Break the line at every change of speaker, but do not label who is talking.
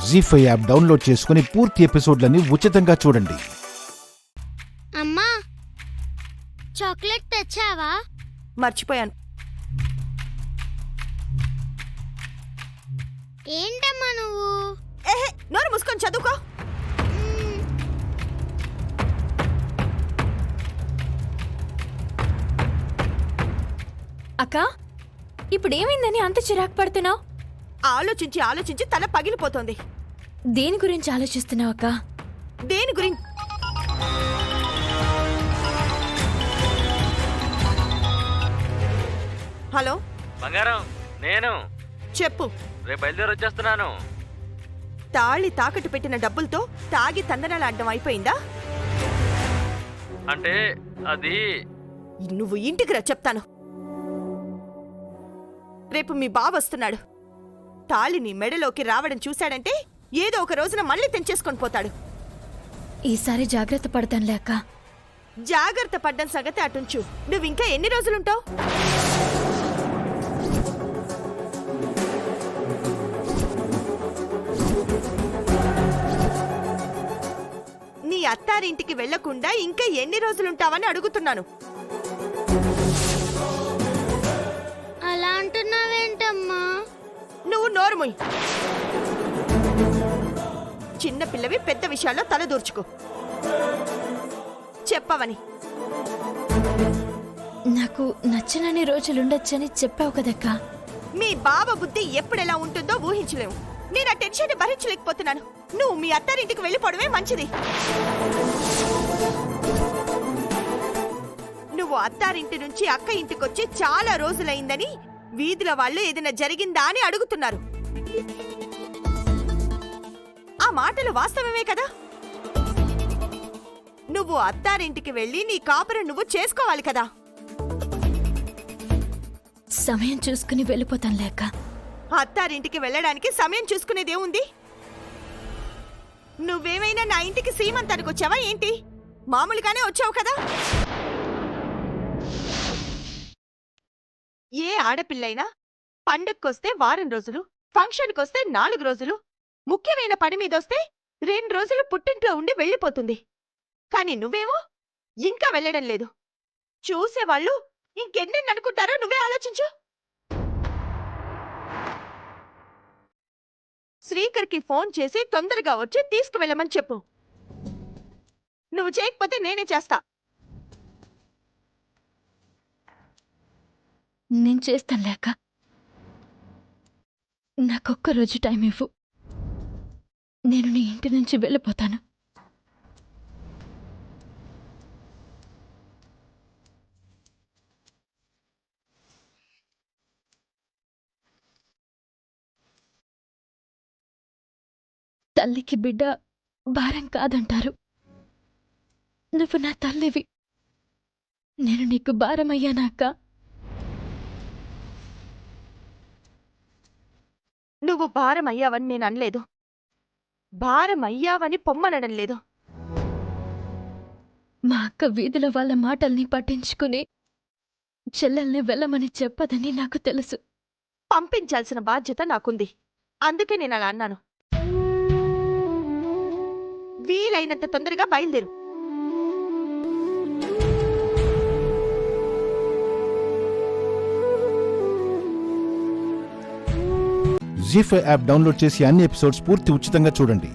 జీ5 app download చేసుకుని పూర్తి ఎపిసోడ్లని ఉచితంగా చూడండి.
అమ్మా, చాక్లెట్ తెచ్చావా?
మర్చిపోయాను.
ఏంటమ్మా నువ్వు?
ఏహే, నోరు మూసుకొని చదువుకో.
అక్క, ఇప్పుడు ఏమైందని అంత చిరాకు పడుతున్నావు?
ఆలోచించి ఆలోచించి తల పగిలిపోతోంది.
దేని గురించి ఆలోచిస్తున్నావు అక్క?
దేని గురించి? హలో
బంగారం, నేను
చెప్పు.
రేపు బయలుదేరి వచ్చేస్తున్నాను.
తాళి తాకట్టు పెట్టిన డబ్బులతో తాగి తందనాలాడడం అయిపోయిందా?
అంటే అది
నువ్వు ఇంటికి రా, చెప్తాను. రేపు మీ బావ వస్తున్నాడు. తాళి నీ మెడలోకి రావడం చూశాడంటే ఏదో ఒక రోజున మళ్ళీ తెంచేసుకొని పోతాడు.
ఈసారి జాగ్రత్త పడతానులే అక్క.
జాగ్రత్త పడ్డం సంగతి అటుంచు. నువ్వింకా ఎన్ని రోజులుంటావు? నీ అత్తారింటికి వెళ్లకుండా ఇంకా ఎన్ని రోజులుంటావని అడుగుతున్నాను.
అలా అంటున్నావేంటమ్మా?
నువ్వు నోరుమోయ్. చిన్న పిల్లవి పెద్ద విషయాల్లో తల దూర్చుకో. చెప్పవని.
నాకు నచ్చనని రోజులుండొచ్చని చెప్పావు కదక్క.
మీ బావ బుద్ధి ఎప్పుడెలా ఉంటుందో ఊహించలేము. నేను ఆ టెన్షన్ భరించలేకపోతున్నాను. నువ్వు మీ అత్తారింటికి వెళ్ళిపోవడమే మంచిది. నువ్వు అత్తారింటి నుంచి అక్క ఇంటికొచ్చి చాలా రోజులైందని వీధిలో వాళ్ళు ఏదైనా జరిగిందా అని అడుగుతున్నారు. ఆ మాటలు వాస్తవమే కదా? నువ్వు అత్తారింటికి వెళ్ళి నీ కాపురం నువ్వు చేసుకోవాలి కదా.
సమయం చూసుకుని వెళ్ళిపోతానులే అక్క.
అత్తారింటికి వెళ్ళడానికి సమయం చూసుకునేదేముంది? నువ్వేమైనా నా ఇంటికి సీమంతానికి వచ్చావా ఏంటి? మామూలుగానే వచ్చావు కదా. ఏ ఆడపిల్లైనా పండక్కొస్తే వారం రోజులు, ఫంక్షన్కొస్తే 4 రోజులు, ముఖ్యమైన పని మీదొస్తే 2 రోజులు పుట్టింట్లో ఉండి వెళ్ళిపోతుంది. కాని నువ్వేమో ఇంకా వెళ్ళడం లేదు. చూసేవాళ్ళు ఇంకెన్నెన్ని అనుకుంటారో నువ్వే ఆలోచించు. శ్రీకర్కి ఫోన్ చేసి తొందరగా వచ్చి తీసుకువెళ్ళమని చెప్పు. నువ్వు చేయకపోతే నేనే చేస్తా.
నేను చేస్తానులే అక్క. నాకొక్క రోజు టైం ఇవ్వు. నేను నీ ఇంటి నుంచి వెళ్ళిపోతాను. తల్లికి బిడ్డ భారం కాదంటారు. నువ్వు నా తల్లివి. నేను నీకు భారమయ్యానా అక్క?
నువ్వు భారం అయ్యావని నేను అనలేదు. భారం అయ్యావని పొమ్మనడం లేదు.
మా అక్క వీధుల వాళ్ళ మాటల్ని పట్టించుకుని చెల్లెల్ని వెళ్ళమని చెప్పదని నాకు తెలుసు.
పంపించాల్సిన బాధ్యత నాకుంది. అందుకే నేను అలా అన్నాను. వీలైనంత తొందరగా బయలుదేరు.
జీ5 యాప్ డౌన్లోడ్ చేసి అన్ని ఎపిసోడ్స్ పూర్తి ఉచితంగా చూడండి.